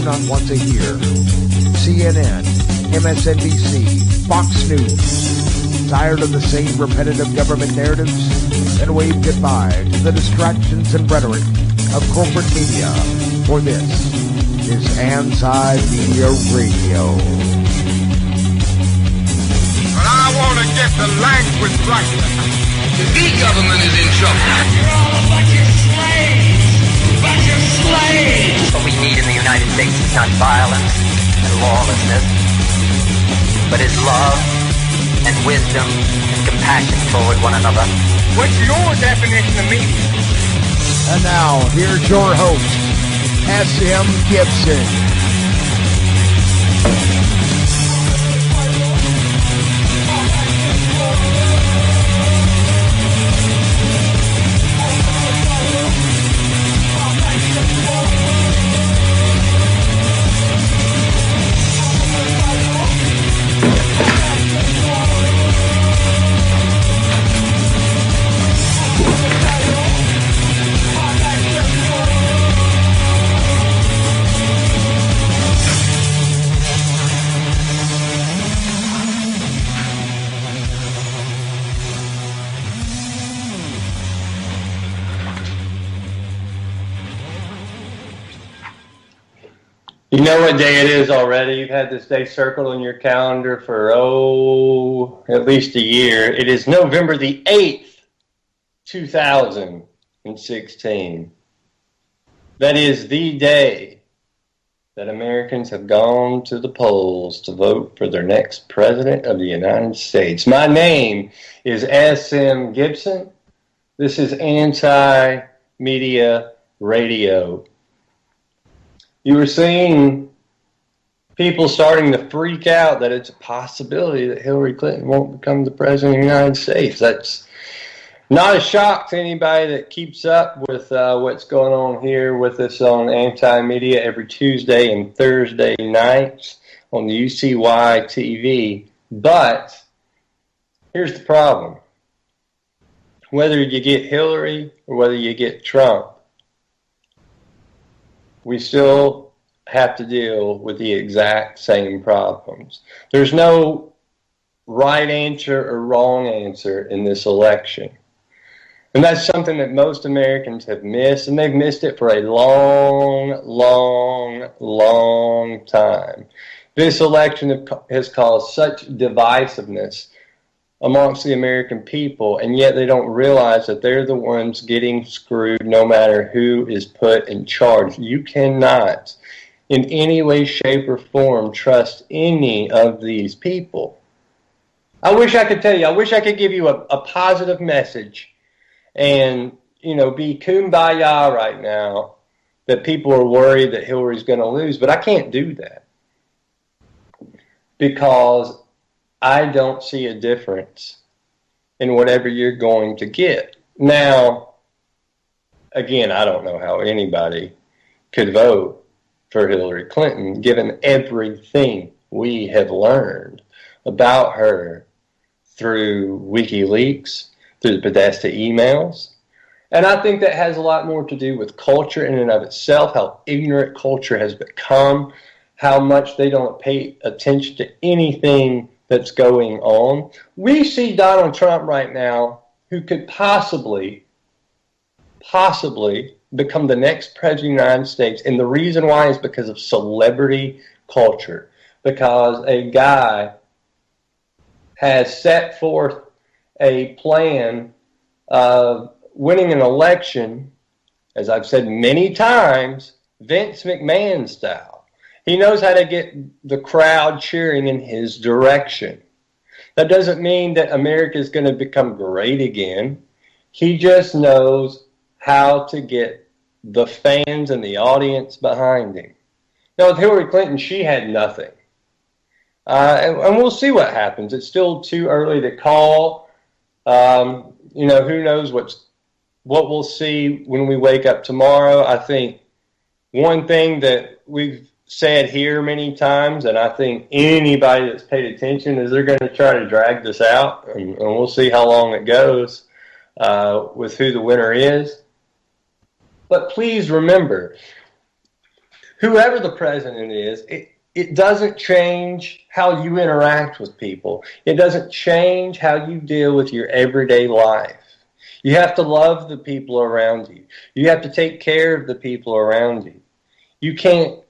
not once a year. CNN, MSNBC, Fox News. Tired of the same repetitive government narratives? Then wave goodbye to the distractions and rhetoric of corporate media. For this is Anti-Media Radio. But I want to get the language right. The government is in trouble. You're all a bunch of slaves! Bunch of slaves! What we need in the United States is not violence and lawlessness, but is love and wisdom and compassion toward one another. What's your definition of media? And now, here's your host, S.M. Gibson. You know what day it is already. You've had this day circled on your calendar for, at least a year. It is November the 8th, 2016. That is the day that Americans have gone to the polls to vote for their next president of the United States. My name is S.M. Gibson. This is Anti-Media Radio. You were seeing people starting to freak out that it's a possibility that Hillary Clinton won't become the president of the United States. That's not a shock to anybody that keeps up with what's going on here with us on Anti-Media every Tuesday and Thursday nights on the UCY TV. But here's the problem. Whether you get Hillary or whether you get Trump, we still have to deal with the exact same problems. There's no right answer or wrong answer in this election. And that's something that most Americans have missed, and they've missed it for a long, long, long time. This election has caused such divisiveness amongst the American people, and yet they don't realize that they're the ones getting screwed no matter who is put in charge. You cannot, in any way, shape, or form, trust any of these people. I wish I could tell you, I wish I could give you a positive message and, be kumbaya right now that people are worried that Hillary's going to lose, but I can't do that because I don't see a difference in whatever you're going to get. Now, again, I don't know how anybody could vote for Hillary Clinton given everything we have learned about her through WikiLeaks, through the Podesta emails. And I think that has a lot more to do with culture in and of itself, how ignorant culture has become, how much they don't pay attention to anything that's going on. We see Donald Trump right now, who could possibly become the next president of the United States. And the reason why is because of celebrity culture. Because a guy has set forth a plan of winning an election, as I've said many times, Vince McMahon style. He knows how to get the crowd cheering in his direction. That doesn't mean that America is going to become great again. He just knows how to get the fans and the audience behind him. Now, with Hillary Clinton, she had nothing. And we'll see what happens. It's still too early to call. Who knows what we'll see when we wake up tomorrow. I think one thing that we've said here many times, and I think anybody that's paid attention, is they're going to try to drag this out, and we'll see how long it goes with who the winner is. But please remember, whoever the president is, it doesn't change how you interact with people. It doesn't change how you deal with your everyday life. You have to love the people around you. You have to take care of the people around you. You can't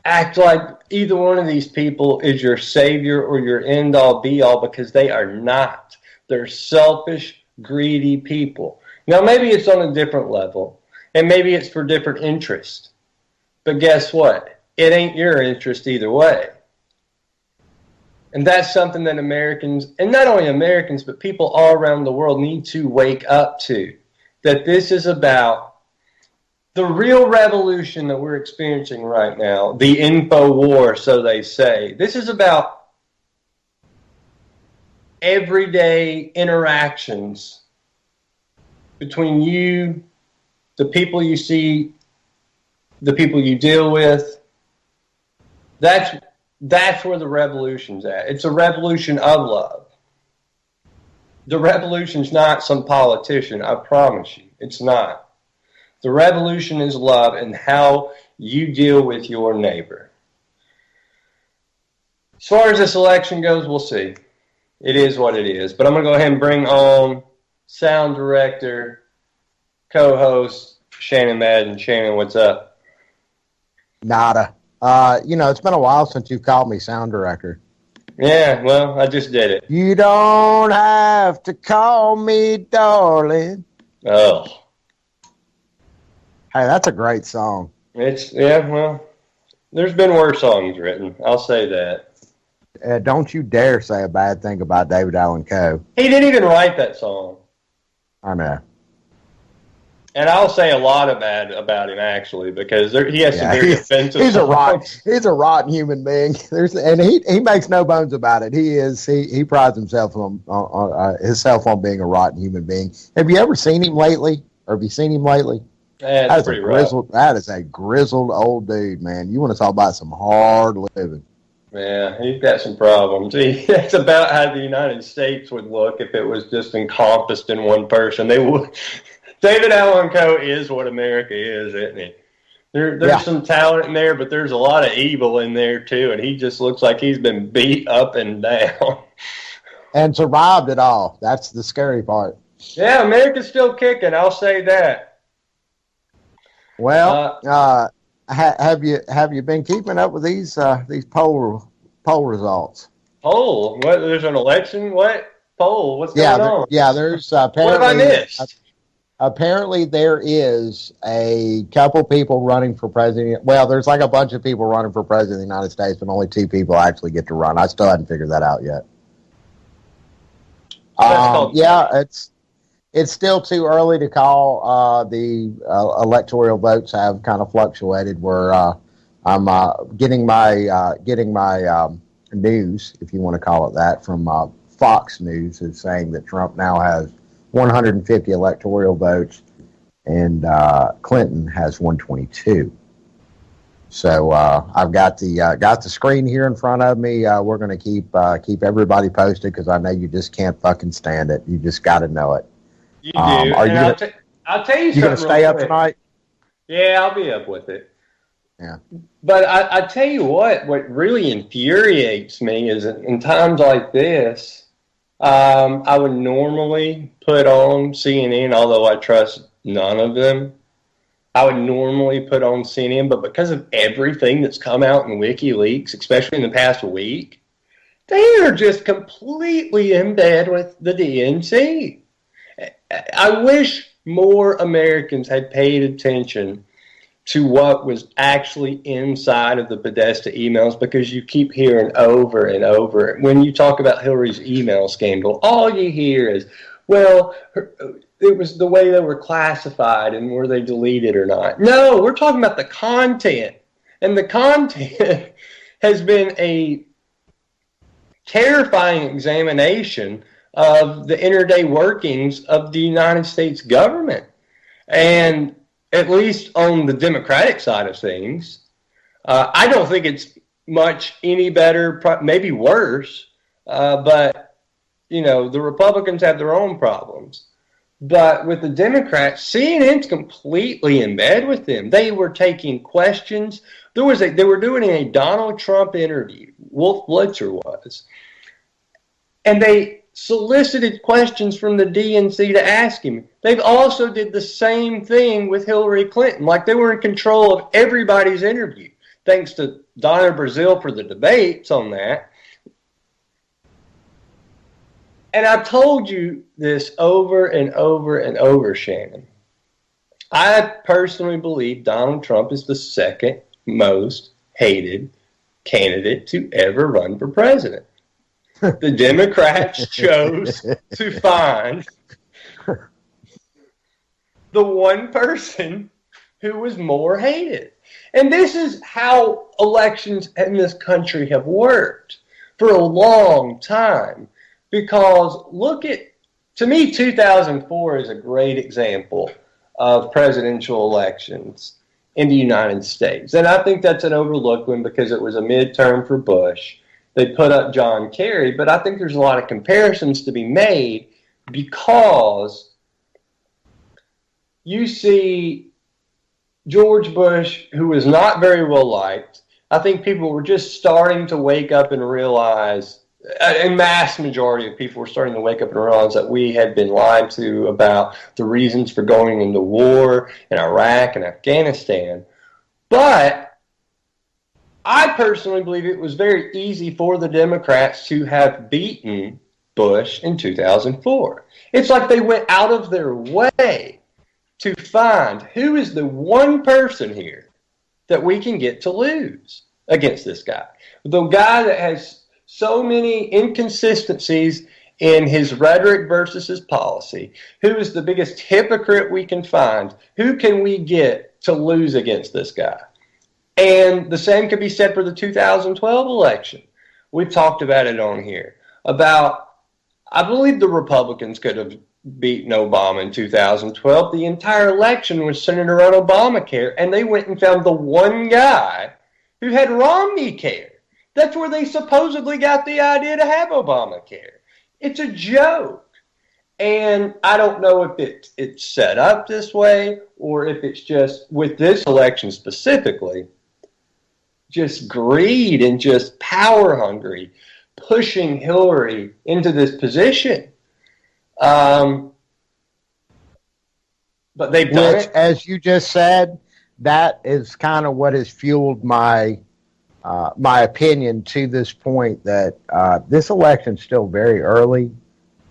act like either one of these people is your savior or your end-all, be-all, because they are not. They're selfish, greedy people. Now, maybe it's on a different level, and maybe it's for different interests. But guess what? It ain't your interest either way. And that's something that Americans, and not only Americans, but people all around the world need to wake up to. That this is about the real revolution that we're experiencing right now, the info war, so they say. This is about everyday interactions between you, the people you see, the people you deal with. That's where the revolution's at. It's a revolution of love. The revolution's not some politician, I promise you. It's not. The revolution is love and how you deal with your neighbor. As far as this election goes, we'll see. It is what it is. But I'm going to go ahead and bring on sound director, co-host, Shannon Madden. Shannon, what's up? Nada. It's been a while since you called me sound director. Yeah, well, I just did it. You don't have to call me darling. Oh. Hey, that's a great song. There's been worse songs written. I'll say that. Don't you dare say a bad thing about David Allen Coe. He didn't even write that song. I know. And I'll say a lot of bad about him, actually, because he has some very offensive songs. He's a rotten human being. And he makes no bones about it. He prides himself on being a rotten human being. Have you ever seen him lately? Or have you seen him lately? Yeah, that's pretty rough. That is a grizzled old dude, man. You want to talk about some hard living. Yeah, he's got some problems. That's about how the United States would look if it was just encompassed in one person. They would. David Allen Coe is what America is, isn't he? There's some talent in there, but there's a lot of evil in there too, and he just looks like he's been beat up and down. And survived it all. That's the scary part. Yeah, America's still kicking, I'll say that. Well, have you been keeping up with these poll results? Poll? What? There's an election? What poll? What's going on? There's apparently. What have I missed? Apparently, there is a couple people running for president. Well, there's like a bunch of people running for president of the United States, but only 2 people actually get to run. I still haven't figured that out yet. It's still too early to call. The electoral votes have kind of fluctuated. Where I'm getting my news, if you want to call it that, from Fox News, is saying that Trump now has 150 electoral votes, and Clinton has 122. So I've got the screen here in front of me. We're going to keep everybody posted because I know you just can't fucking stand it. You just got to know it. You do. I'll tell you something. You going to stay up tonight? Yeah, I'll be up with it. Yeah. But I tell you what really infuriates me is in times like this, I would normally put on CNN, although I trust none of them. I would normally put on CNN, but because of everything that's come out in WikiLeaks, especially in the past week, they are just completely in bed with the DNC. I wish more Americans had paid attention to what was actually inside of the Podesta emails, because you keep hearing over and over. When you talk about Hillary's email scandal, all you hear is, well, it was the way they were classified and were they deleted or not. No, we're talking about the content. And the content has been a terrifying examination of the inter-day workings of the United States government. And at least on the Democratic side of things, I don't think it's much any better, maybe worse, but, you know, the Republicans have their own problems. But with the Democrats, CNN's completely in bed with them. They were taking questions. They were doing a Donald Trump interview. Wolf Blitzer was. And they solicited questions from the DNC to ask him. They've also did the same thing with Hillary Clinton. Like they were in control of everybody's interview. Thanks to Donna Brazile for the debates on that. And I've told you this over and over and over, Shannon. I personally believe Donald Trump is the second most hated candidate to ever run for president. The Democrats chose to find the one person who was more hated. And this is how elections in this country have worked for a long time. Because to me, 2004 is a great example of presidential elections in the United States. And I think that's an overlooked one because it was a midterm for Bush. They put up John Kerry, but I think there's a lot of comparisons to be made because you see George Bush, who was not very well liked. I think people were just starting to wake up and realize, a mass majority of people were starting to wake up and realize that we had been lied to about the reasons for going into war in Iraq and Afghanistan. But I personally believe it was very easy for the Democrats to have beaten Bush in 2004. It's like they went out of their way to find who is the one person here that we can get to lose against this guy. The guy that has so many inconsistencies in his rhetoric versus his policy. Who is the biggest hypocrite we can find? Who can we get to lose against this guy? And the same could be said for the 2012 election. We've talked about it on here. I believe the Republicans could have beaten Obama in 2012. The entire election was centered around Obamacare, and they went and found the one guy who had Romney care. That's where they supposedly got the idea to have Obamacare. It's a joke. And I don't know if it's set up this way or if it's just, with this election specifically, just greed and just power hungry, pushing Hillary into this position. But they've done it. As you just said, that is kind of what has fueled my opinion to this point that this election's still very early,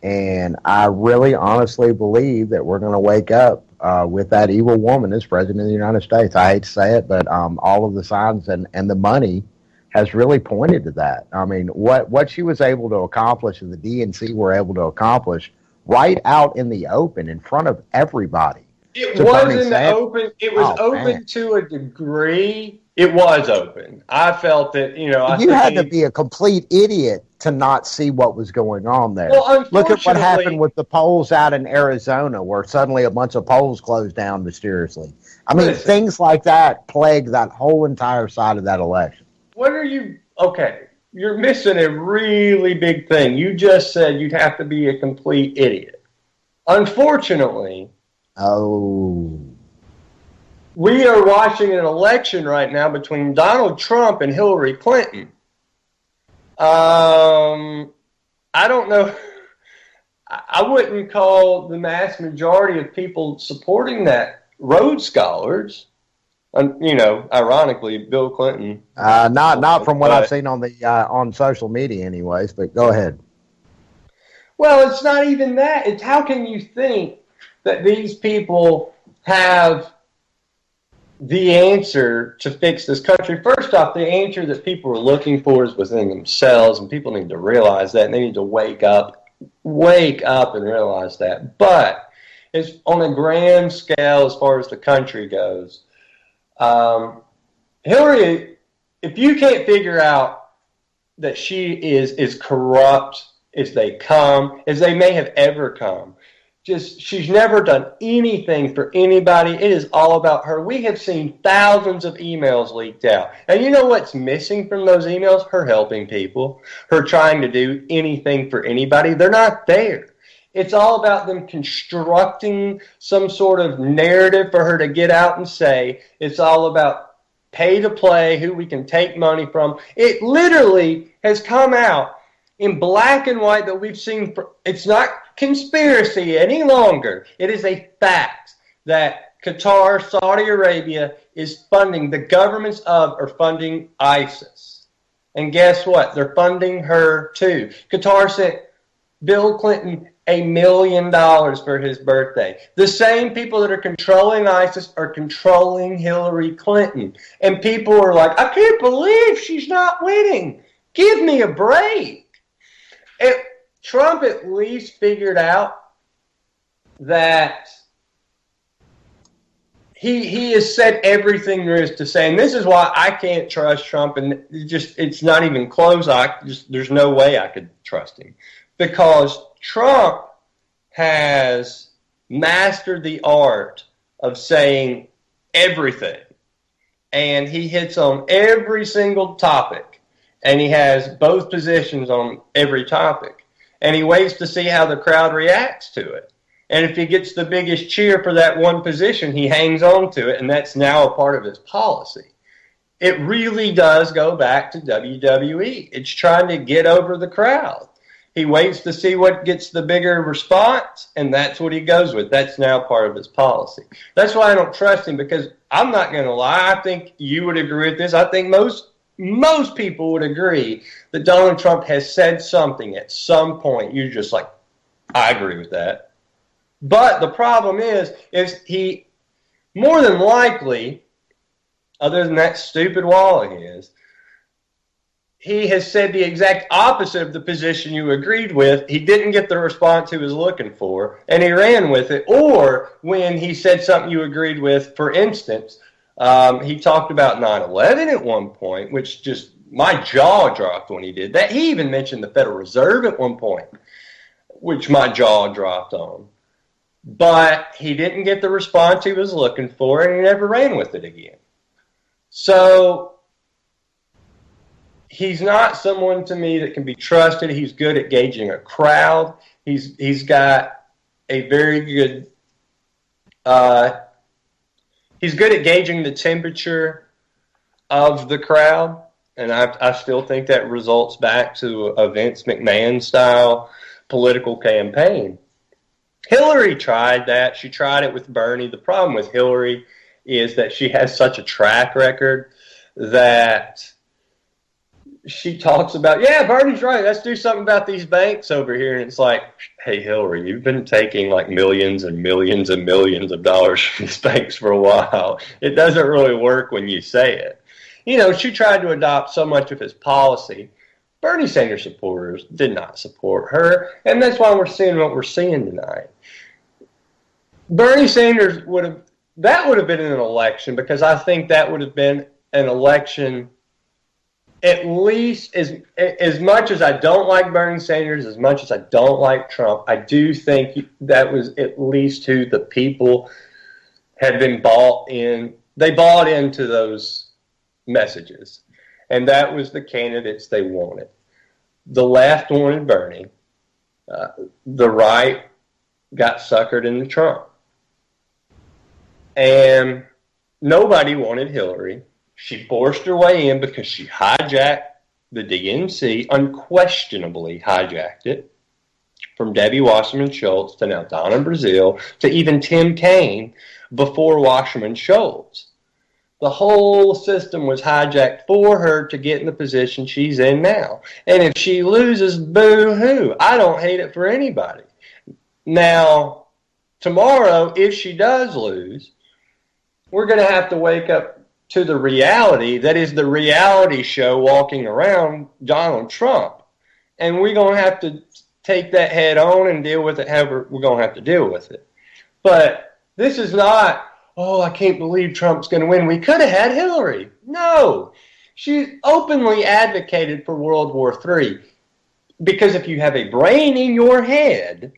and I really honestly believe that we're going to wake up with that evil woman as president of the United States. I hate to say it, but all of the signs and the money has really pointed to that. I mean, what she was able to accomplish and the DNC were able to accomplish right out in the open in front of everybody. It was in the open. It was open to a degree. It was open. I felt that, you had to be a complete idiot to not see what was going on there. Well, look at what happened with the polls out in Arizona, where suddenly a bunch of polls closed down mysteriously. I mean, things like that plagued that whole entire side of that election. You're missing a really big thing. You just said you'd have to be a complete idiot. Unfortunately, we are watching an election right now between Donald Trump and Hillary Clinton. I don't know. I wouldn't call the mass majority of people supporting that Rhodes Scholars. Ironically, Bill Clinton. Not from what I've seen on the on social media, anyways. But go ahead. Well, it's not even that. It's how can you think that these people have the answer to fix this country? First off, the answer that people are looking for is within themselves, and people need to realize that, and they need to wake up and realize that. But it's on a grand scale as far as the country goes. Hillary, if you can't figure out that she is corrupt as they may have ever come, she's never done anything for anybody. It is all about her. We have seen thousands of emails leaked out. And you know what's missing from those emails? Her helping people. Her trying to do anything for anybody. They're not there. It's all about them constructing some sort of narrative for her to get out and say. It's all about pay to play, who we can take money from. It literally has come out in black and white that we've seen. It's not conspiracy any longer. It is a fact that Qatar, Saudi Arabia is funding, the governments of are funding ISIS. And guess what? They're funding her too. Qatar sent Bill Clinton $1 million for his birthday. The same people that are controlling ISIS are controlling Hillary Clinton. And people are like, I can't believe she's not winning. Give me a break. Trump at least figured out that he has said everything there is to say. And this is why I can't trust Trump. And it's not even close. There's no way I could trust him. Because Trump has mastered the art of saying everything. And he hits on every single topic. And he has both positions on every topic. And he waits to see how the crowd reacts to it. And if he gets the biggest cheer for that one position, he hangs on to it. And that's now a part of his policy. It really does go back to WWE. It's trying to get over the crowd. He waits to see what gets the bigger response, and that's what he goes with. That's now part of his policy. That's why I don't trust him, because I'm not going to lie. I think you would agree with this. I think most people would agree that Donald Trump has said something at some point. You're just like, I agree with that. But the problem is he, more than likely, other than that stupid wall of his, he has said the exact opposite of the position you agreed with. He didn't get the response he was looking for, and he ran with it. Or when he said something you agreed with, for instance, he talked about 9/11 at one point, which just, my jaw dropped when he did that. He even mentioned the Federal Reserve at one point, which my jaw dropped on. But he didn't get the response he was looking for, and he never ran with it again. So he's not someone to me that can be trusted. He's good at gauging a crowd. He's got a very good he's good at gauging the temperature of the crowd, and I still think that results back to a Vince McMahon style political campaign. Hillary tried that. She tried it with Bernie. The problem with Hillary is that she has such a track record that she talks about, yeah, Bernie's right, let's do something about these banks over here. And it's like, hey, Hillary, you've been taking like millions and millions and millions of dollars from these banks for a while. It doesn't really work when you say it. You know, she tried to adopt so much of his policy. Bernie Sanders supporters did not support her, and that's why we're seeing what we're seeing tonight. Bernie Sanders would have been an election, because I think that would have been an election, at least as much as I don't like Bernie Sanders, as much as I don't like Trump, I do think that was at least who the people had been bought in. They bought into those messages, and that was the candidates they wanted. The left wanted Bernie. The right got suckered into Trump. And nobody wanted Hillary. She forced her way in because she hijacked the DNC, unquestionably hijacked it, from Debbie Wasserman Schultz to now Donna Brazile to even Tim Kaine before Wasserman Schultz. The whole system was hijacked for her to get in the position she's in now. And if she loses, boo-hoo. I don't hate it for anybody. Now, tomorrow, if she does lose, we're going to have to wake up to the reality that is the reality show walking around Donald Trump. And we're going to have to take that head on and deal with it however we're going to have to deal with it. But this is not, oh, I can't believe Trump's going to win. We could have had Hillary. No. She openly advocated for World War III. Because if you have a brain in your head,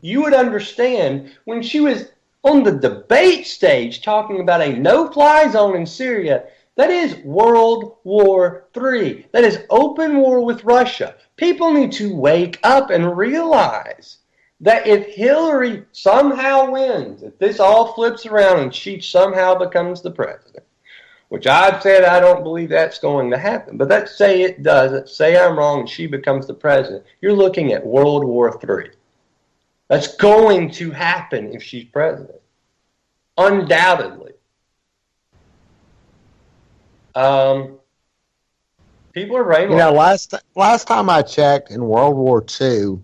you would understand when she was on the debate stage talking about a no-fly zone in Syria, that is World War III. That is open war with Russia. People need to wake up and realize that if Hillary somehow wins, if this all flips around and she somehow becomes the president, which I've said I don't believe that's going to happen, but let's say it does, let's say I'm wrong and she becomes the president, you're looking at World War III. That's going to happen if she's president. Undoubtedly. People are brainwashed. You know, last time I checked, in World War II,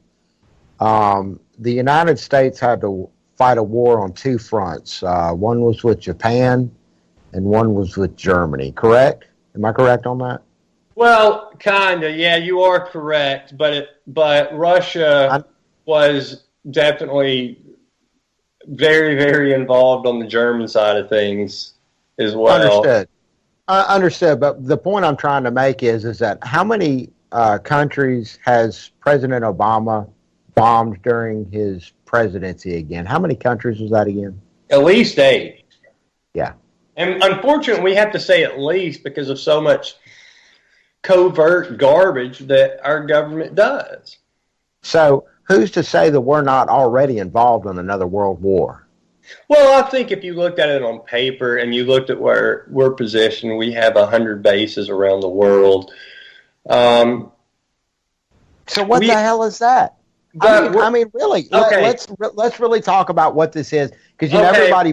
the United States had to fight a war on two fronts. One was with Japan, and one was with Germany. Correct? Am I correct on that? Well, kinda. Yeah, you are correct. But Russia was definitely very, very involved on the German side of things as well. Understood. Understood. But the point I'm trying to make is that how many countries has President Obama bombed during his presidency again? How many countries was that again? At least 8. Yeah. And unfortunately, we have to say at least because of so much covert garbage that our government does. So who's to say that we're not already involved in another world war? Well, I think if you looked at it on paper and you looked at where we're positioned, we have 100 bases around the world. So what the hell is that? I mean, really. Okay. Let's really talk about what this is, because everybody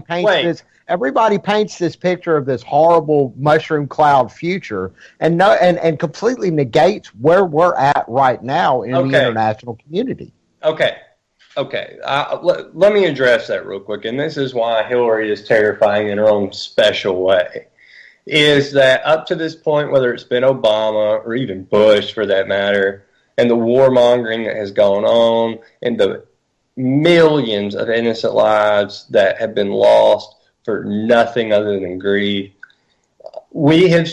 paints this picture of this horrible mushroom cloud future, and completely negates where we're at right now in the international community. Okay. Let me address that real quick, and this is why Hillary is terrifying in her own special way, is that up to this point, whether it's been Obama or even Bush for that matter, and the warmongering that has gone on, and the millions of innocent lives that have been lost for nothing other than greed, we have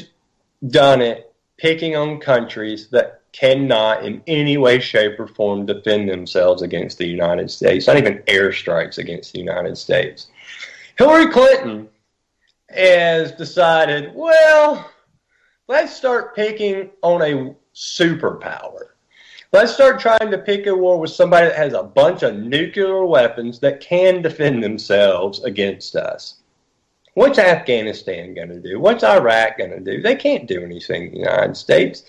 done it picking on countries that cannot in any way, shape, or form defend themselves against the United States, not even airstrikes against the United States. Hillary Clinton has decided, well, let's start picking on a superpower. Let's start trying to pick a war with somebody that has a bunch of nuclear weapons that can defend themselves against us. What's Afghanistan going to do? What's Iraq going to do? They can't do anything in the United States.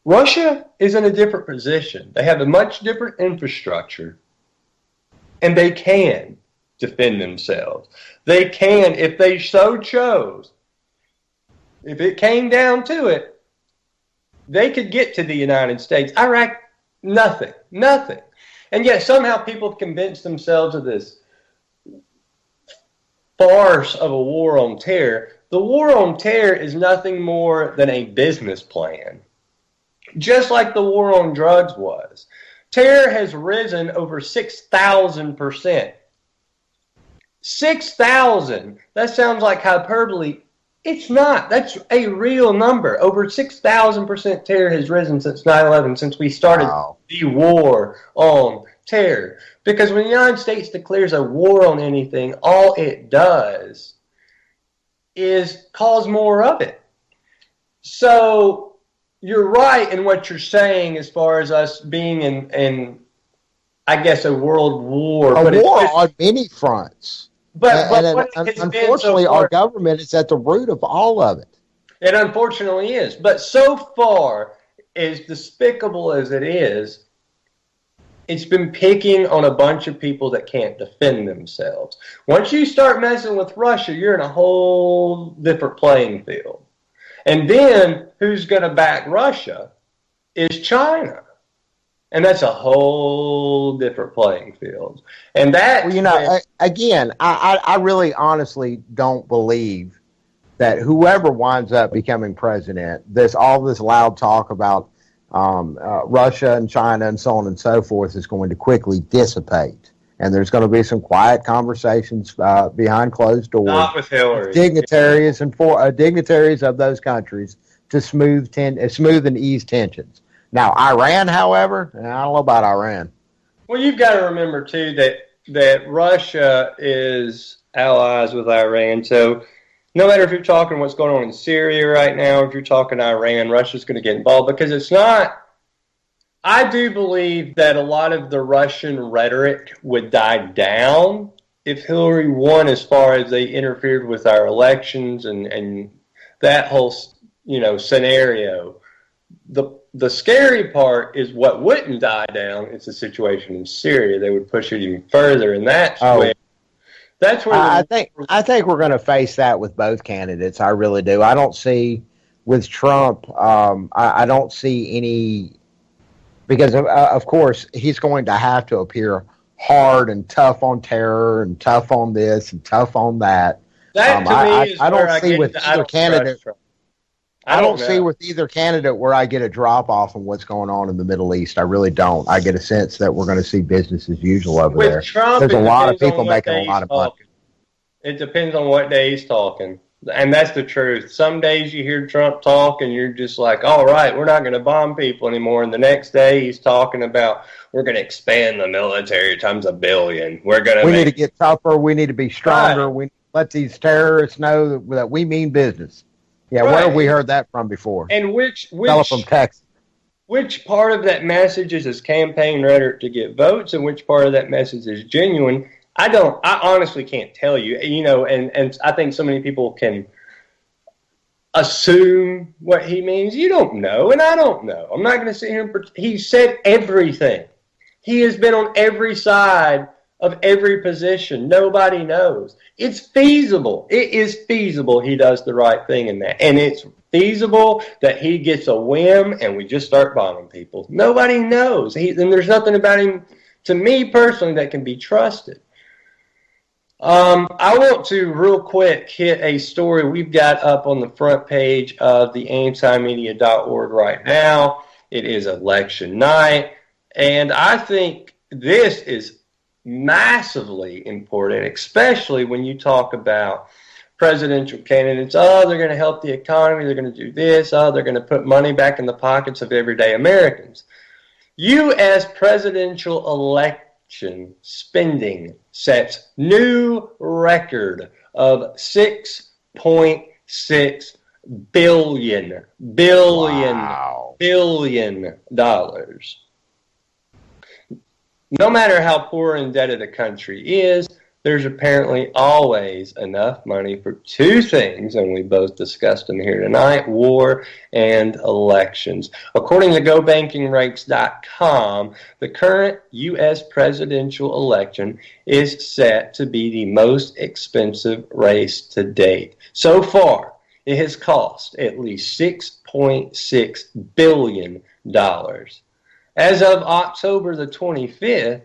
Russia is in a different position. They have a much different infrastructure, and they can defend themselves. They can, if they so chose, if it came down to it, they could get to the United States. Iraq, nothing. And yet somehow people have convinced themselves of this farce of a war on terror. The war on terror is nothing more than a business plan, just like the war on drugs was. Terror has risen over 6,000%. 6,000. That sounds like hyperbole. It's not. That's a real number. Over 6,000% terror has risen since 9/11, since we started the war on terror. Because when the United States declares a war on anything, all it does is cause more of it. So you're right in what you're saying as far as us being in I guess, a world war. A war on many fronts. But unfortunately, our government is at the root of all of it. It unfortunately is. But so far, as despicable as it is, it's been picking on a bunch of people that can't defend themselves. Once you start messing with Russia, you're in a whole different playing field. And then, who's going to back Russia is China. And that's a whole different playing field. And that, again, I really honestly don't believe that whoever winds up becoming president, all this loud talk about Russia and China and so on and so forth is going to quickly dissipate. And there's going to be some quiet conversations behind closed doors. Not with Hillary. Dignitaries and dignitaries of those countries to smooth and ease tensions. Now, Iran, however, I don't know about Iran. Well, you've got to remember, too, that Russia is allies with Iran. So no matter if you're talking what's going on in Syria right now, if you're talking Iran, Russia's going to get involved because it's not I do believe that a lot of the Russian rhetoric would die down if Hillary won, as far as they interfered with our elections and that whole scenario. The scary part is what wouldn't die down. It's the situation in Syria. They would push it even further, and that's where I think we're going to face that with both candidates. I really do. I don't see with Trump. I don't see any, because of course he's going to have to appear hard and tough on terror and tough on this and tough on that. That to me is I where don't see with either candidate. I don't see with either candidate where I get a drop off on what's going on in the Middle East. I really don't. I get a sense that we're going to see business as usual over there. Trump, there's a lot of people making a lot of money. It depends on what day he's talking. And that's the truth. Some days you hear Trump talk and you're just like, all right, we're not going to bomb people anymore. And the next day he's talking about, we're going to expand the military times 1 billion. We need to get tougher. We need to be stronger. Right. We let these terrorists know that we mean business. Yeah, right. Where have we heard that from before? And which from Texas. Which part of that message is his campaign rhetoric to get votes, and which part of that message is genuine? I honestly can't tell you. And I think so many people can assume what he means. You don't know, and I don't know. I'm not going to sit here and he said everything. He has been on every side of every position. Nobody knows. It's feasible. It is feasible he does the right thing in that. And it's feasible that he gets a whim and we just start bombing people. Nobody knows. And there's nothing about him, to me personally, that can be trusted. I want to real quick hit a story we've got up on the front page of the antimedia.org right now. It is election night. And I think this is massively important, especially when you talk about presidential candidates. Oh, they're going to help the economy. They're going to do this. Oh, they're going to put money back in the pockets of everyday Americans. U.S. presidential election spending sets new record of $6.6 billion dollars. No matter how poor and indebted a country is, there's apparently always enough money for two things, and we both discussed them here tonight: war and elections. According to GoBankingRates.com, the current U.S. presidential election is set to be the most expensive race to date. So far, it has cost at least $6.6 billion. As of October the 25th,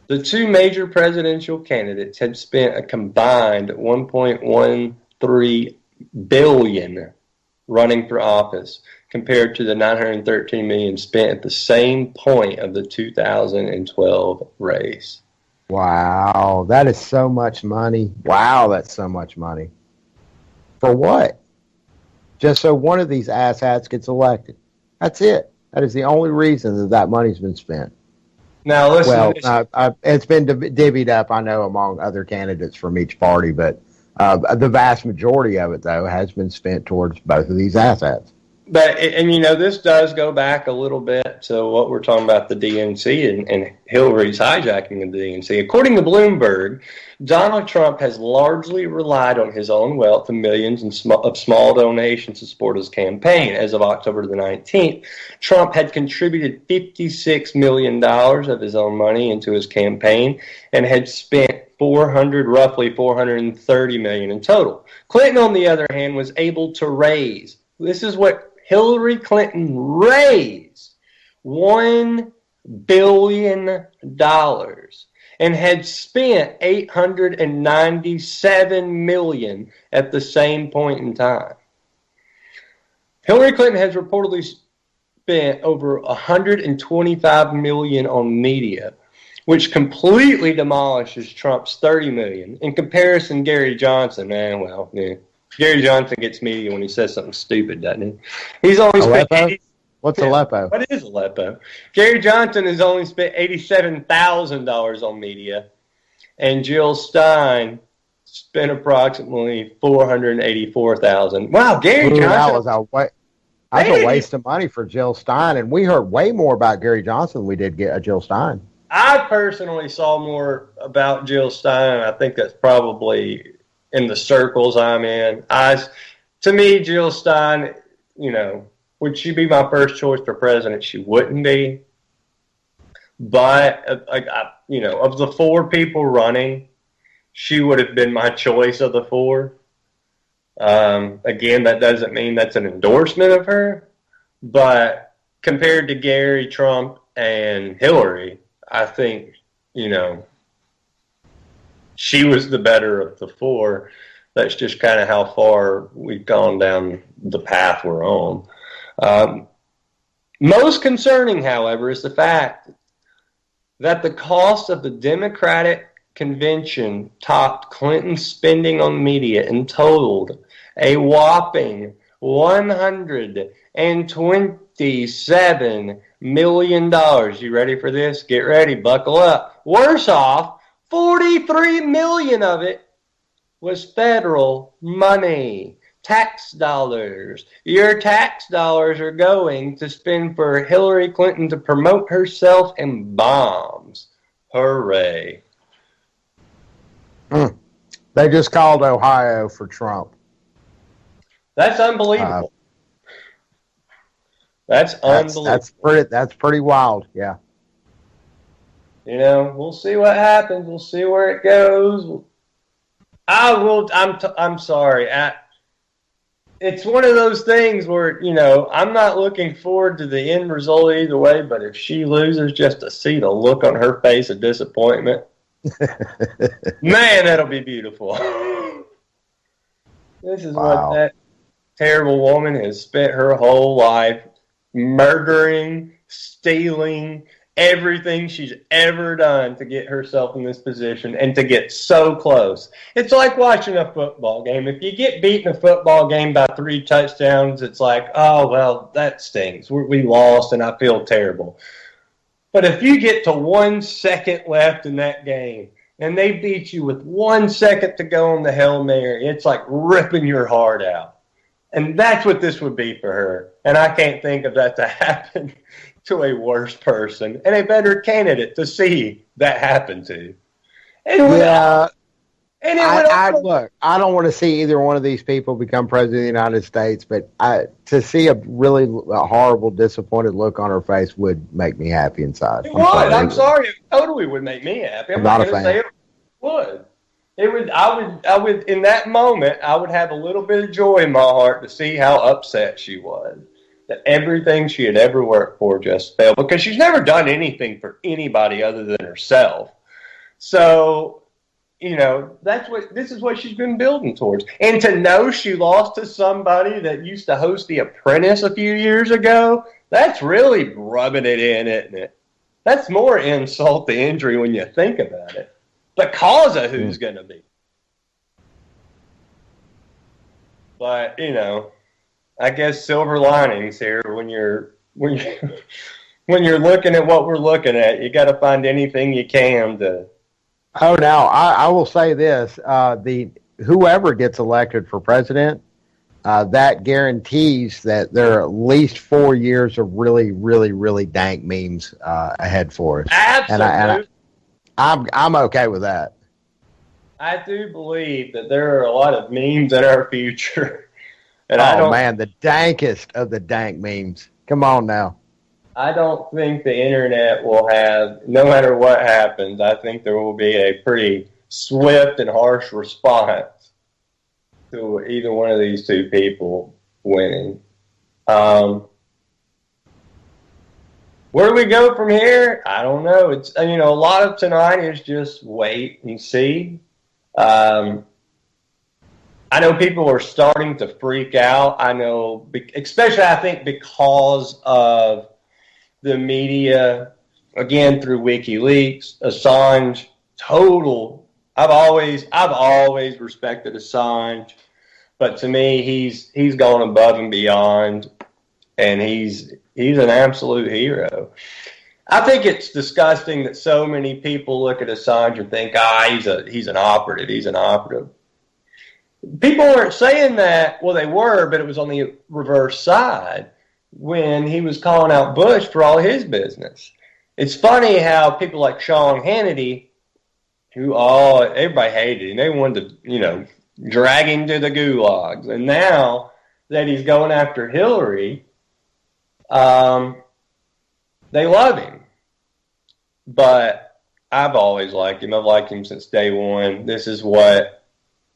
the two major presidential candidates had spent a combined $1.13 billion running for office, compared to the $913 million spent at the same point of the 2012 race. Wow, that is so much money. Wow, that's so much money. For what? Just so one of these asshats gets elected. That's it. That is the only reason that money's been spent. Now, listen. It's been divvied up, I know, among other candidates from each party, but the vast majority of it, though, has been spent towards both of these assets. But, this does go back a little bit to what we're talking about, the DNC and Hillary's hijacking of the DNC. According to Bloomberg, Donald Trump has largely relied on his own wealth and millions of small donations to support his campaign. As of October the 19th, Trump had contributed $56 million of his own money into his campaign and had spent roughly $430 million in total. Clinton, on the other hand, was able to raise, this is what Hillary Clinton raised, $1 billion and had spent $897 million at the same point in time. Hillary Clinton has reportedly spent over $125 million on media, which completely demolishes Trump's $30 million. In comparison, Gary Johnson, Gary Johnson gets media when he says something stupid, doesn't he? He's only spent What's Aleppo? What is Aleppo? Gary Johnson has only spent $87,000 on media, and Jill Stein spent approximately $484,000. Wow, Gary Johnson. That's a waste of money for Jill Stein, and we heard way more about Gary Johnson than we did get Jill Stein. I personally saw more about Jill Stein, and I think that's probably in the circles I'm in. To me, Jill Stein, would she be my first choice for president? She wouldn't be. But, of the four people running, she would have been my choice of the four. Again, that doesn't mean that's an endorsement of her. But compared to Gary, Trump, and Hillary, I think, she was the better of the four. That's just kind of how far we've gone down the path we're on. Most concerning, however, is the fact that the cost of the Democratic convention topped Clinton's spending on media and totaled a whopping $127 million. You ready for this? Get ready, buckle up. Worse off, $43 million of it was federal money, tax dollars. Your tax dollars are going to spend for Hillary Clinton to promote herself in bombs. Hooray. They just called Ohio for Trump. That's unbelievable. That's unbelievable. That's pretty wild, yeah. We'll see what happens. We'll see where it goes. I'm sorry. It's one of those things where, I'm not looking forward to the end result either way, but if she loses, just to see the look on her face of disappointment, man, that'll be beautiful. This is what that terrible woman has spent her whole life murdering, stealing, everything she's ever done to get herself in this position and to get so close. It's like watching a football game. If you get beat in a football game by 3 touchdowns, it's like, oh, well, that stings. We lost and I feel terrible. But if you get to 1 second left in that game and they beat you with 1 second to go on the Hail Mary, it's like ripping your heart out. And that's what this would be for her. And I can't think of that to happen to a worse person and a better candidate to see that happen to. Look, I don't want to see either one of these people become president of the United States, but to see a really horrible, disappointed look on her face would make me happy inside. I'm sorry. It totally would make me happy. I'm not going to say it would. I would, in that moment, I would have a little bit of joy in my heart to see how upset she was. That everything she had ever worked for just failed, because she's never done anything for anybody other than herself. So, this is what she's been building towards. And to know she lost to somebody that used to host The Apprentice a few years ago, that's really rubbing it in, isn't it? That's more insult to injury when you think about it, because of who's going to be. But, I guess silver linings here when you're looking at what we're looking at. You got to find anything you can to. Oh, now I will say this: whoever gets elected for president, that guarantees that there are at least 4 years of really, really, really dank memes ahead for us. Absolutely, and I'm okay with that. I do believe that there are a lot of memes in our future. And man, the dankest of the dank memes. Come on now. I don't think the internet will have, no matter what happens, I think there will be a pretty swift and harsh response to either one of these two people winning. Where do we go from here? I don't know. It's, a lot of tonight is just wait and see. I know people are starting to freak out. I know, especially I think because of the media, again, through WikiLeaks, Assange, I've always respected Assange, but to me, he's gone above and beyond, and he's an absolute hero. I think it's disgusting that so many people look at Assange and think, he's an operative. People weren't saying that. Well, they were, but it was on the reverse side. when he was calling out Bush for all his business. It's funny how people like Sean Hannity, who everybody hated him, they wanted to, drag him to the gulags. And now that he's going after Hillary, they love him. But I've always liked him. I've liked him since day one. This is what,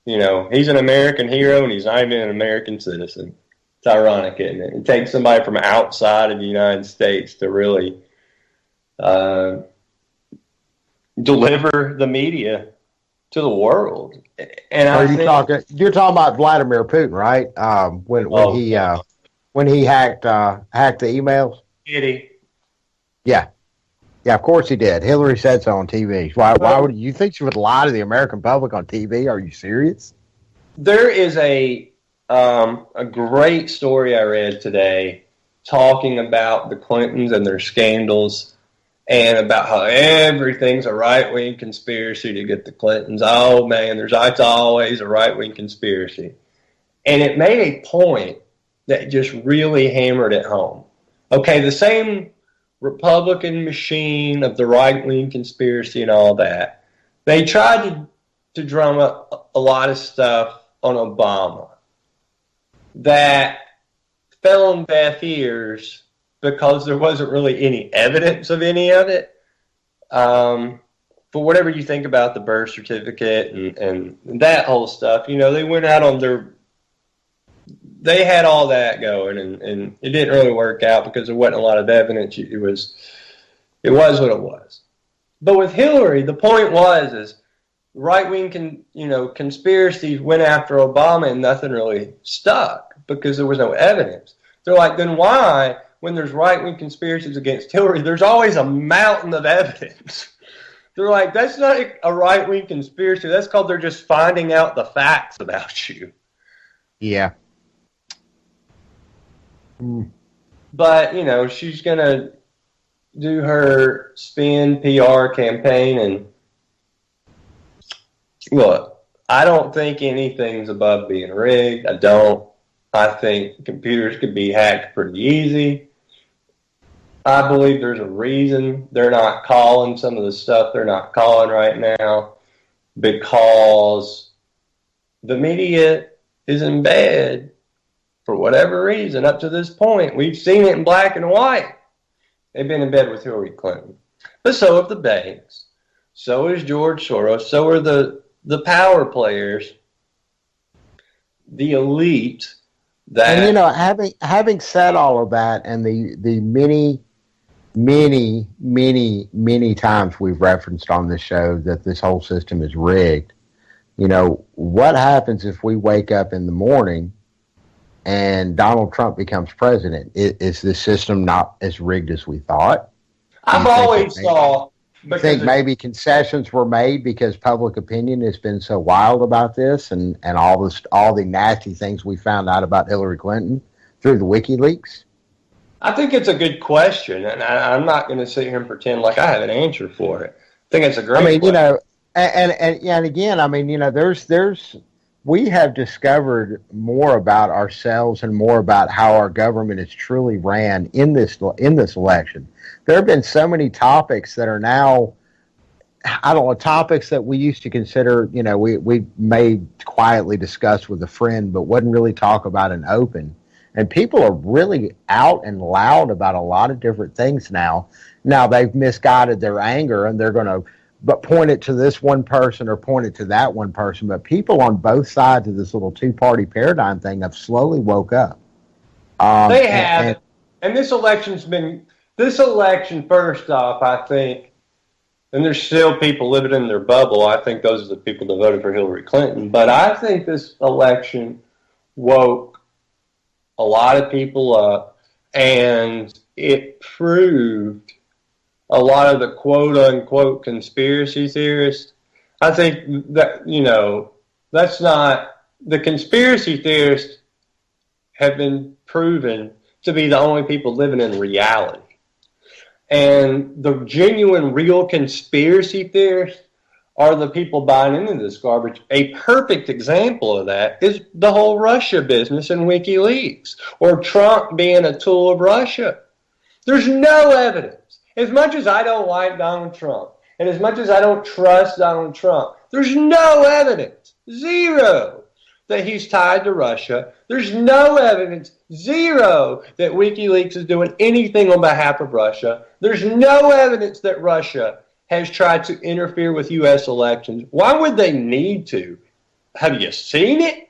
he's an American hero and he's not even an American citizen. It's ironic, isn't it? It takes somebody from outside of the United States to really deliver the media to the world. And you're talking about Vladimir Putin, right? When he hacked the emails? Did he? Yeah. Yeah, of course he did. Hillary said so on TV. Why would you think she would lie to the American public on TV? Are you serious? There is a great story I read today talking about the Clintons and their scandals and about how everything's a right-wing conspiracy to get the Clintons. Oh, man, it's always a right-wing conspiracy. And it made a point that just really hammered it home. Okay, the same Republican machine of the right-wing conspiracy and all that, they tried to drum up a lot of stuff on Obama that fell on deaf ears because there wasn't really any evidence of any of it. For whatever you think about the birth certificate and that whole stuff, they went out on they had all that going, and it didn't really work out because there wasn't a lot of evidence. It was what it was. But with Hillary, the point is right-wing conspiracies went after Obama and nothing really stuck because there was no evidence. They're like, then why, when there's right-wing conspiracies against Hillary, there's always a mountain of evidence? They're like, that's not a right-wing conspiracy. That's called they're just finding out the facts about you. Yeah. But, she's going to do her spin PR campaign. And look, I don't think anything's above being rigged. I don't. I think computers could be hacked pretty easy. I believe there's a reason they're not calling some of the stuff they're not calling right now, because the media is in bed for whatever reason. Up to this point, we've seen it in black and white. They've been in bed with Hillary Clinton. But so have the banks. So is George Soros. So are the power players, the elite. And having said all of that, and the many times we've referenced on this show that this whole system is rigged, what happens if we wake up in the morning and Donald Trump becomes president? Is the system not as rigged as we thought? I've always thought. You think maybe concessions were made because public opinion has been so wild about this and all the nasty things we found out about Hillary Clinton through the WikiLeaks? I think it's a good question, and I'm not going to sit here and pretend like I have an answer for it. I think it's a great question. And again, there's we have discovered more about ourselves and more about how our government is truly ran in this election. There have been so many topics that are now, topics that we used to consider, we may quietly discuss with a friend, but wouldn't really talk about in open. And people are really out and loud about a lot of different things now. Now they've misguided their anger and they're going to point it to this one person or point it to that one person. But people on both sides of this little two-party paradigm thing have slowly woke up. They have. And this election, first off, I think, and there's still people living in their bubble. I think those are the people that voted for Hillary Clinton. But I think this election woke a lot of people up, and it proved a lot of the quote-unquote conspiracy theorists. I think that, that's not, the conspiracy theorists have been proven to be the only people living in reality. And the genuine, real conspiracy theorists are the people buying into this garbage. A perfect example of that is the whole Russia business and WikiLeaks, or Trump being a tool of Russia. There's no evidence. As much as I don't like Donald Trump, and as much as I don't trust Donald Trump, there's no evidence, zero, that he's tied to Russia. There's no evidence, zero, that WikiLeaks is doing anything on behalf of Russia. There's no evidence that Russia has tried to interfere with U.S. elections. Why would they need to? Have you seen it?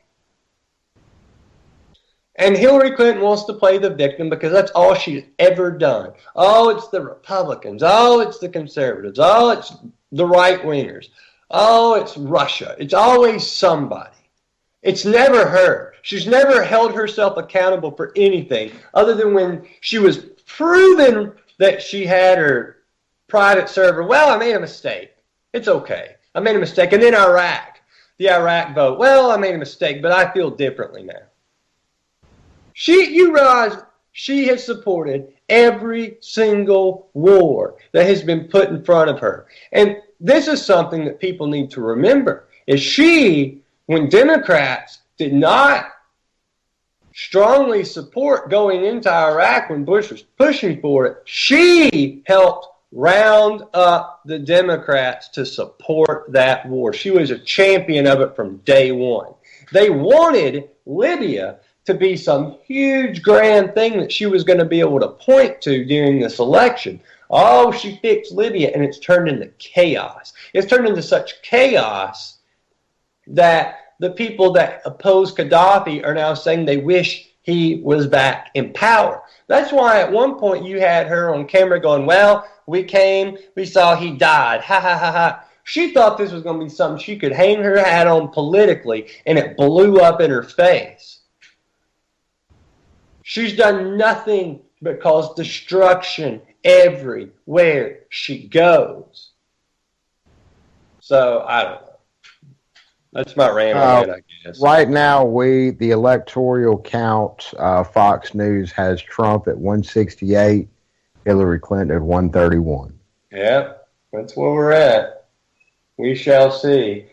And Hillary Clinton wants to play the victim because that's all she's ever done. Oh, it's the Republicans. Oh, it's the conservatives. Oh, it's the right-wingers. Oh, it's Russia. It's always somebody. It's never her. She's never held herself accountable for anything other than when she was proven that she had her private server. Well, I made a mistake. It's okay. I made a mistake. And then the Iraq vote. Well, I made a mistake, but I feel differently now. You realize she has supported every single war that has been put in front of her. And this is something that people need to remember, is she, when Democrats did not strongly support going into Iraq when Bush was pushing for it, she helped round up the Democrats to support that war. She was a champion of it from day one. They wanted Libya to be some huge grand thing that she was going to be able to point to during this election. Oh, she fixed Libya, and it's turned into chaos. It's turned into such chaos that the people that oppose Gaddafi are now saying they wish he was back in power. That's why at one point you had her on camera going, well, we came, we saw he died, ha ha ha ha. She thought this was going to be something she could hang her hat on politically, and it blew up in her face. She's done nothing but cause destruction everywhere she goes. So, I don't know. That's my rant on it, I guess. Right now, the electoral count, Fox News has Trump at 168, Hillary Clinton at 131. Yep, that's where we're at. We shall see.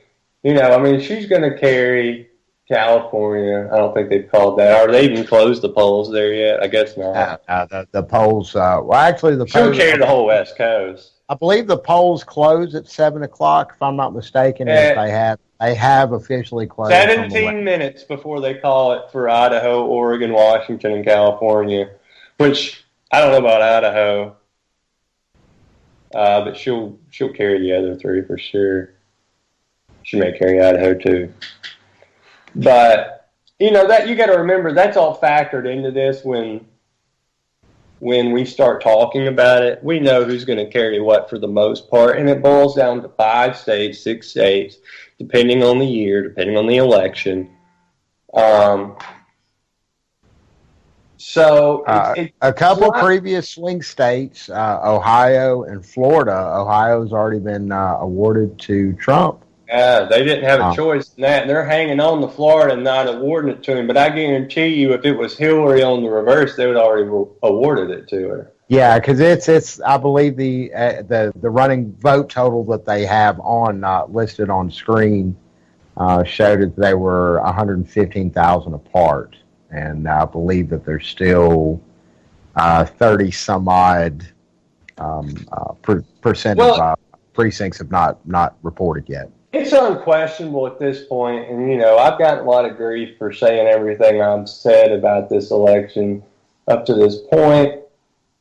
You know, I mean, she's going to carry California. I don't think they've called that. Or they even closed the polls there yet? I guess not. The polls, well, actually, she'll carry the whole West Coast. I believe the polls close at 7 o'clock, if I'm not mistaken. If they have officially closed. 17 minutes before they call it for Idaho, Oregon, Washington, and California, which I don't know about Idaho, but she'll carry the other three for sure. She may carry Idaho too. But you know that you got to remember that's all factored into this when we start talking about it. We know who's going to carry what for the most part, and it boils down to 5 states, 6 states, depending on the year, depending on the election. So a couple previous swing states, Ohio and Florida. Ohio's already been awarded to Trump. Yeah, they didn't have a choice in that. They're hanging on to Florida and not awarding it to him. But I guarantee you, if it was Hillary on the reverse, they would already awarded it to her. Yeah, because it's I believe the running vote total that they have on listed on screen showed that they were 115,000 apart, and I believe that there's still 30 some odd percent of precincts have not reported yet. It's unquestionable at this point, and you know I've gotten a lot of grief for saying everything I've said about this election up to this point.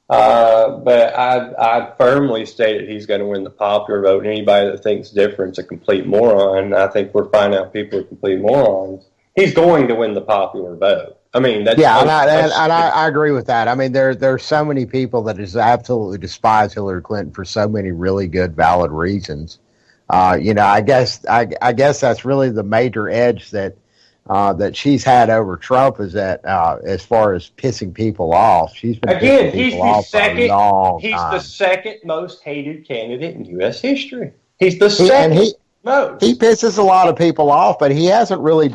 But I firmly stated he's going to win the popular vote, and anybody that thinks different is a complete moron. I think we're finding out people are complete morons. He's going to win the popular vote. I mean, that's I agree with that. I mean, there's so many people that just absolutely despise Hillary Clinton for so many really good, valid reasons. You know, I guess that's really the major edge that she's had over Trump is that as far as pissing people off, she's been pissing people off for a long time. He's the second most hated candidate in U.S. history. He's the second most. He pisses a lot of people off, but he hasn't really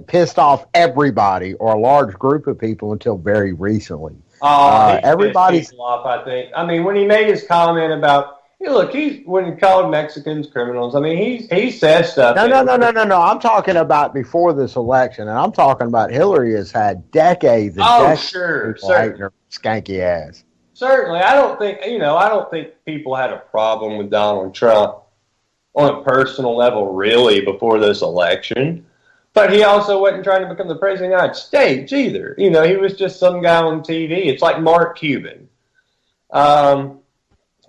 pissed off everybody or a large group of people until very recently. Everybody's pissed people off, I think. I mean, when he made his comment about Look, when he called Mexicans criminals, I mean, he says stuff. No. I'm talking about before this election, and I'm talking about Hillary has had decades and decades sure, of people hating her skanky ass. Certainly, I don't think people had a problem with Donald Trump on a personal level, really, before this election. But he also wasn't trying to become the president of the United States either. He was just some guy on TV. It's like Mark Cuban.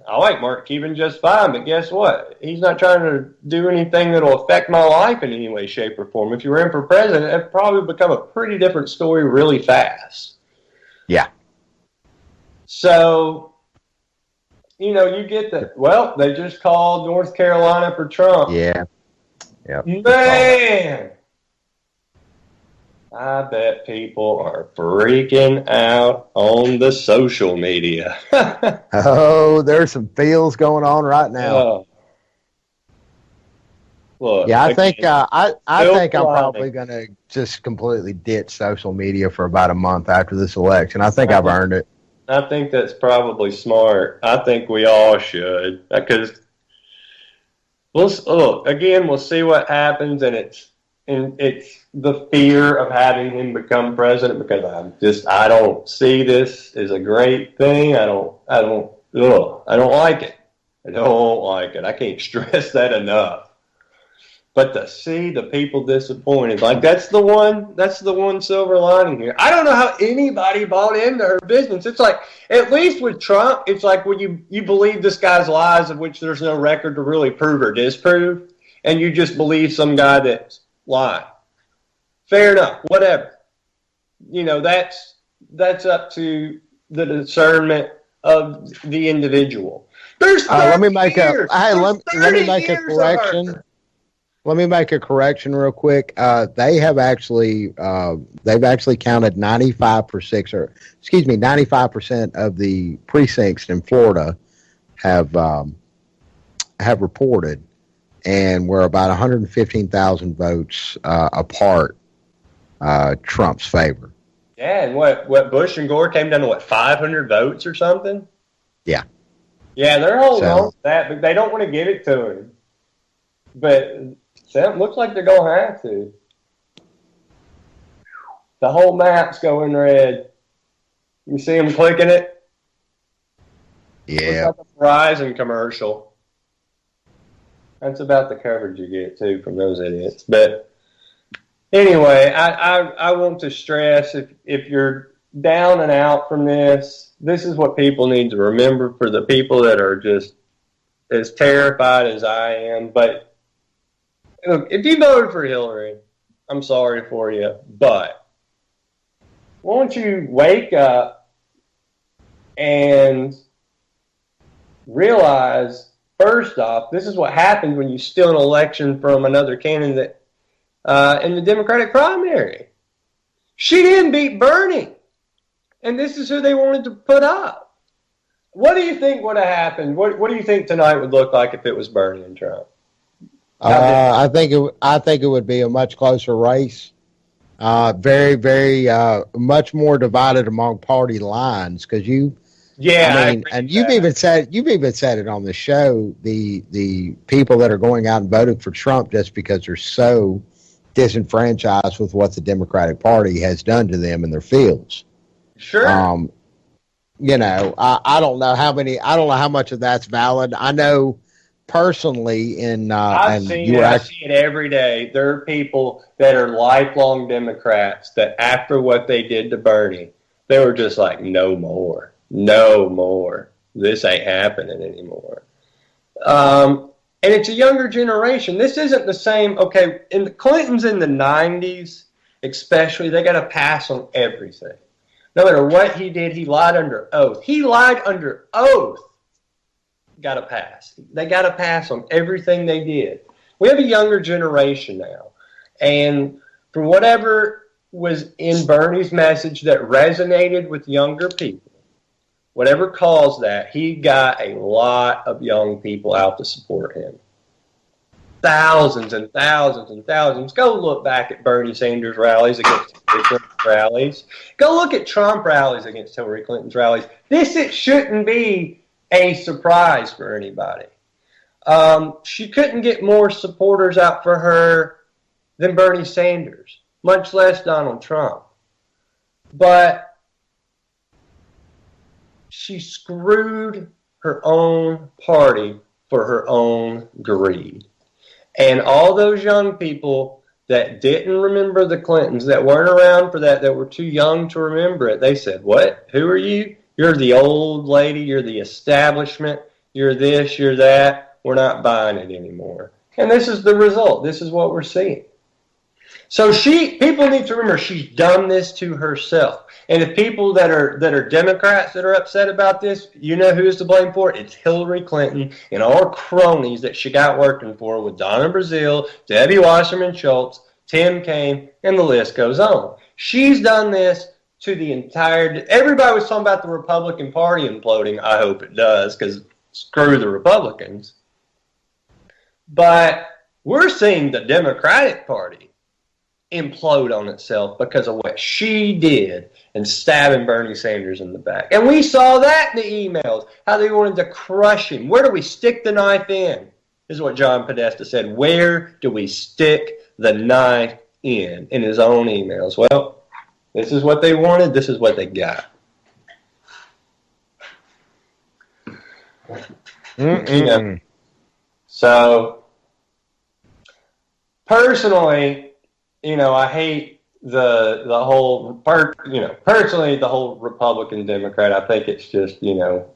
I like Mark Cuban just fine, but guess what? He's not trying to do anything that'll affect my life in any way, shape, or form. If you were in for president, it'd probably become a pretty different story really fast. Yeah. So, you get that. Well, they just called North Carolina for Trump. Yeah. Yep. Man! I bet people are freaking out on the social media. Oh, there's some feels going on right now. Look, yeah, I again, think I'm probably going to just completely ditch social media for about a month after this election. I think I've earned it. I think that's probably smart. I think we all should, because we'll see what happens, and it's the fear of having him become president, because I don't see this as a great thing. I don't like it. I don't like it. I can't stress that enough. But to see the people disappointed, that's the one silver lining here. I don't know how anybody bought into her business. It's like, at least with Trump, it's like when you believe this guy's lies of which there's no record to really prove or disprove, and you just believe some guy that's lying. Fair enough, whatever. That's up to the discernment of the individual. There's 30 let me make years. Let me make a correction. Let me make a correction real quick. They've actually counted 95% of the precincts in Florida have reported, and we're about 115,000 votes apart, Trump's favor. Yeah, and what Bush and Gore came down to 500 votes or something? Yeah. Yeah, they're holding on to that, but they don't want to give it to him. But it looks like they're going to have to. The whole map's going red. You see them clicking it? Yeah. Looks like a Verizon commercial. That's about the coverage you get, too, from those idiots. But anyway, I want to stress, if you're down and out from this is what people need to remember, for the people that are just as terrified as I am. But look, if you voted for Hillary, I'm sorry for you, but won't you wake up and realize, first off, this is what happens when you steal an election from another candidate in the Democratic primary. She didn't beat Bernie, and this is who they wanted to put up. What do you think would have happened? What do you think tonight would look like if it was Bernie and Trump? I think it would be a much closer race. Very, very much more divided among party lines, because you've even said it on the show. The people that are going out and voting for Trump just because they're so disenfranchised with what the Democratic Party has done to them in their fields. Sure. I don't know how much of that's valid. I know personally I see it every day. There are people that are lifelong Democrats that after what they did to Bernie, they were just like, no more. This ain't happening anymore. And it's a younger generation. This isn't the same. Okay, in the Clintons in the 90s, especially, they got to pass on everything. No matter what he did, he lied under oath. Got to pass. They got to pass on everything they did. We have a younger generation now. And for whatever was in Bernie's message that resonated with younger people, whatever caused that, he got a lot of young people out to support him. Thousands and thousands and thousands. Go look back at Bernie Sanders rallies against Hillary Clinton's rallies. Go look at Trump rallies against Hillary Clinton's rallies. It shouldn't be a surprise for anybody. She couldn't get more supporters out for her than Bernie Sanders, much less Donald Trump. But she screwed her own party for her own greed. And all those young people that didn't remember the Clintons, that weren't around for that were too young to remember it, they said, what? Who are you? You're the old lady. You're the establishment. You're this, you're that. We're not buying it anymore. And this is the result. This is what we're seeing. So people need to remember she's done this to herself. And if people that are Democrats that are upset about this, you know who is to blame for it? It's Hillary Clinton and all her cronies that she got working for with Donna Brazile, Debbie Wasserman Schultz, Tim Kaine, and the list goes on. She's done this to the entire... Everybody was talking about the Republican Party imploding. I hope it does, because screw the Republicans. But we're seeing the Democratic Party implode on itself because of what she did and stabbing Bernie Sanders in the back. And we saw that in the emails, how they wanted to crush him. Where do we stick the knife in? This is what John Podesta said. Where do we stick the knife in his own emails? Well, this is what they wanted. This is what they got. You know, so, personally, you know, I hate the whole, personally, the whole Republican Democrat. I think it's just, you know,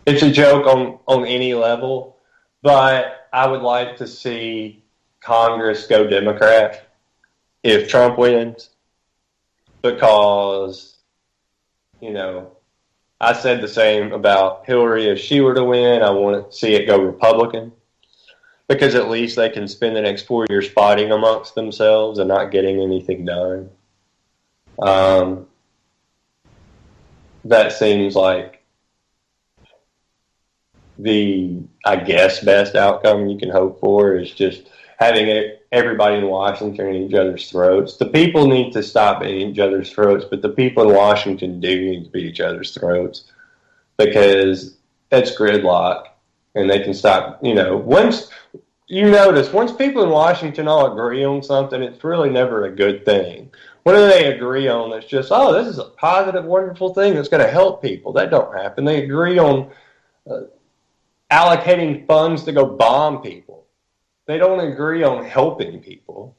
it's a joke on any level. But I would like to see Congress go Democrat if Trump wins. Because, you know, I said the same about Hillary. If she were to win, I want to see it go Republican. Because at least they can spend the next 4 years fighting amongst themselves and not getting anything done. That seems like the, I guess, best outcome you can hope for is just having everybody in Washington in each other's throats. The people need to stop in each other's throats, but the people in Washington do need to be each other's throats because that's gridlock. And they can stop, you know, once people in Washington all agree on something, it's really never a good thing. What do they agree on that's just, oh, this is a positive, wonderful thing that's going to help people? That don't happen. They agree on allocating funds to go bomb people. They don't agree on helping people.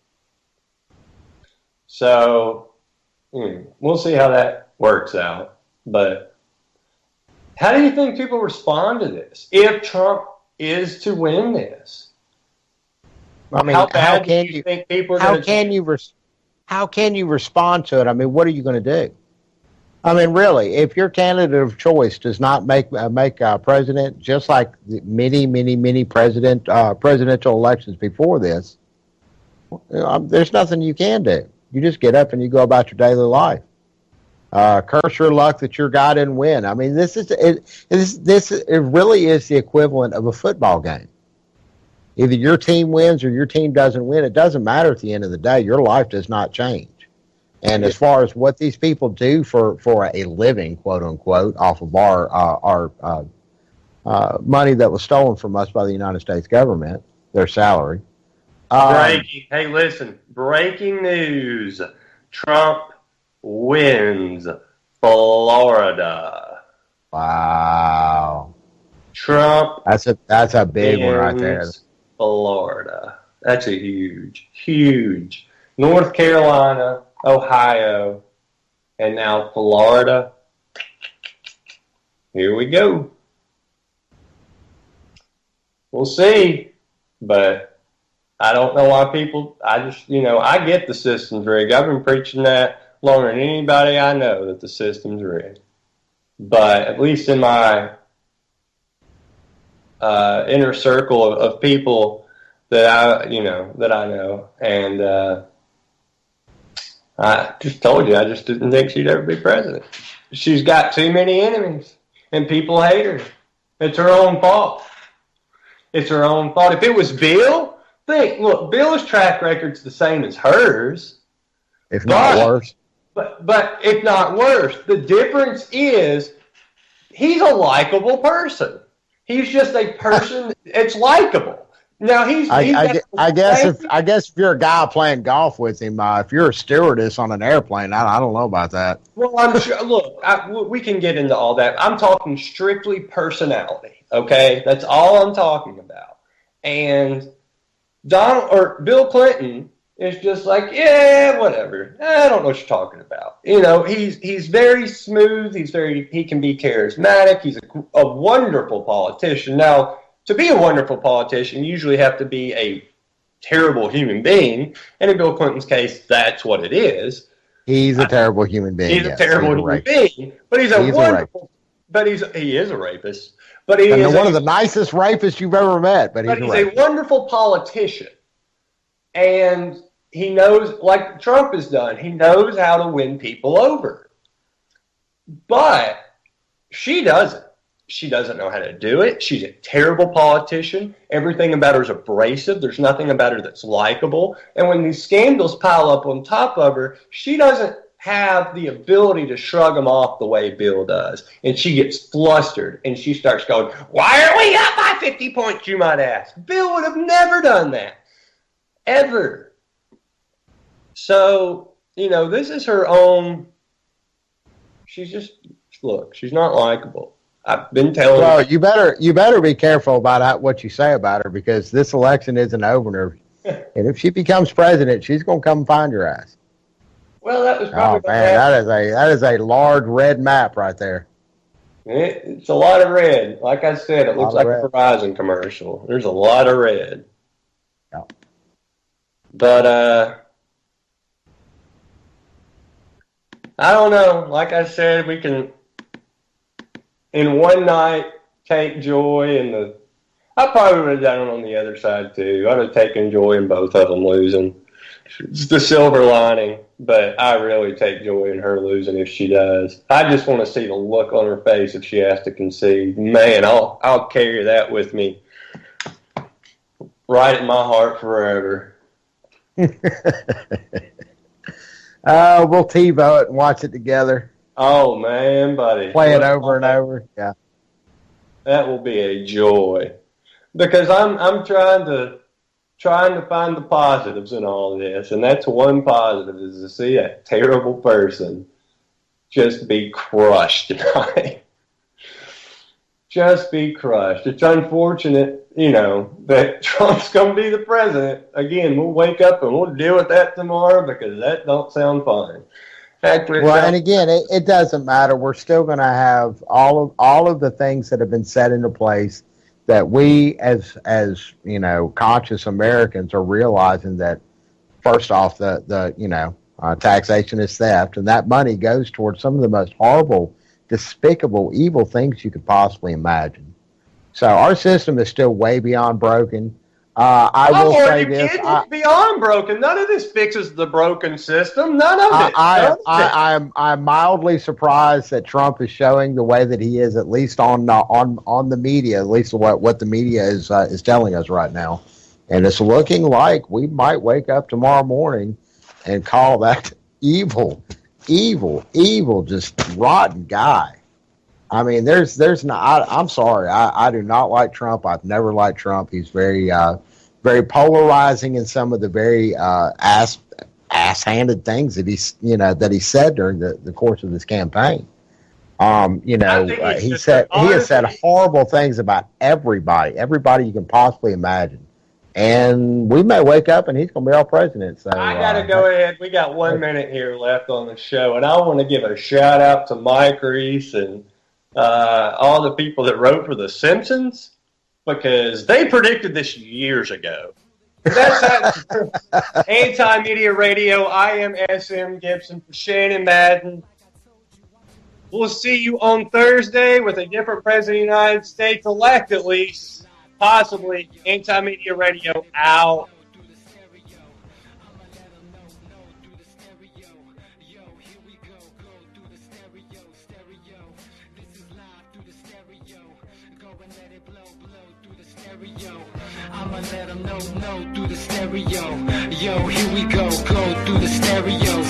So, we'll see how that works out. But how do you think people respond to this if Trump is to win this? I mean, how can you think people are how can you respond to it? I mean, what are you going to do? I mean, really, if your candidate of choice does not make president, just like many presidential elections before this, there's nothing you can do. You just get up and you go about your daily life. Curse your luck that your guy didn't win. I mean, it really is the equivalent of a football game. Either your team wins or your team doesn't win. It doesn't matter at the end of the day. Your life does not change. And as far as what these people do for a living, quote unquote, off of our money that was stolen from us by the United States government, their salary. Hey, listen, breaking news. Trump wins Florida. Wow. Trump. That's a big one right there. Florida. That's a huge. North Carolina, Ohio, and now Florida. Here we go. We'll see. But I don't know why I get the system's rigged. I've been preaching that longer than anybody I know that the system's rigged. But at least in my inner circle of people that I know, and I just told you, I just didn't think she'd ever be president. She's got too many enemies, and people hate her. It's her own fault. It's her own fault. If it was Bill, look, Bill's track record's the same as hers. If not worse. But if not worse, the difference is he's a likable person. He's just a person. It's likable. Now I guess if you're a guy playing golf with him, if you're a stewardess on an airplane, I don't know about that. Well, I'm sure. Look, we can get into all that. I'm talking strictly personality. Okay, that's all I'm talking about. And Bill Clinton is just like, yeah, whatever. I don't know what you're talking about. You know, he's very smooth. He can be charismatic. He's a wonderful politician. Now, to be a wonderful politician, you usually have to be a terrible human being. And in Bill Clinton's case, that's what it is. He's a terrible human being. He's a terrible human being. But he is a rapist. But he is one of the nicest rapists you've ever met. But he's a wonderful politician. And he knows, like Trump has done, he knows how to win people over. But she doesn't. She doesn't know how to do it. She's a terrible politician. Everything about her is abrasive. There's nothing about her that's likable. And when these scandals pile up on top of her, she doesn't have the ability to shrug them off the way Bill does. And she gets flustered, and she starts going, why are we up by 50 points, you might ask? Bill would have never done that. Ever. So, you know, this is her own. She's not likable. I've been telling her. Well, you better be careful about what you say about her, because this election isn't over. And if she becomes president, she's going to come find your ass. Well, that was probably. Oh man, that is a large red map right there. It's a lot of red. Like I said, it looks like a Verizon commercial. There's a lot of red. Yeah. But I don't know. Like I said, we can. In one night, take joy in the. I probably would have done it on the other side too. I'd have taken joy in both of them losing. It's the silver lining, but I really take joy in her losing if she does. I just want to see the look on her face if she has to concede. Man, I'll carry that with me right in my heart forever. We'll TiVo it and watch it together. Oh man, buddy. Play it over and over. Yeah. That will be a joy. Because I'm trying to find the positives in all this, and that's one positive, is to see a terrible person just be crushed tonight. Just be crushed. It's unfortunate, that Trump's going to be the president. Again, we'll wake up and we'll deal with that tomorrow, because that don't sound fun. And again, it doesn't matter. We're still going to have all of the things that have been set into place that we, as conscious Americans, are realizing that, first off, the taxation is theft, and that money goes towards some of the most horrible, despicable, evil things you could possibly imagine. So our system is still way beyond broken. I will say this: it's beyond broken. None of this fixes the broken system. None of it. I'm mildly surprised that Trump is showing the way that he is, at least on the media, at least what the media is telling us right now, and it's looking like we might wake up tomorrow morning and call that evil, just rotten guy. I mean, there's not. I'm sorry. I do not like Trump. I've never liked Trump. He's very polarizing in some of the very ass-handed things that he said during the course of this campaign. He has said horrible things about everybody you can possibly imagine. And we may wake up and he's going to be our president. So I got to go ahead. We got 1 minute here left on the show, and I want to give a shout out to Mike Reese and all the people that wrote for The Simpsons, because they predicted this years ago. That's Anti-Media Radio. I am SM Gibson for Shannon Madden. We'll see you on Thursday with a different president of the United States, elect at least, possibly. Anti-Media Radio out. I'ma let them know through the stereo. Yo, here we go through the stereo.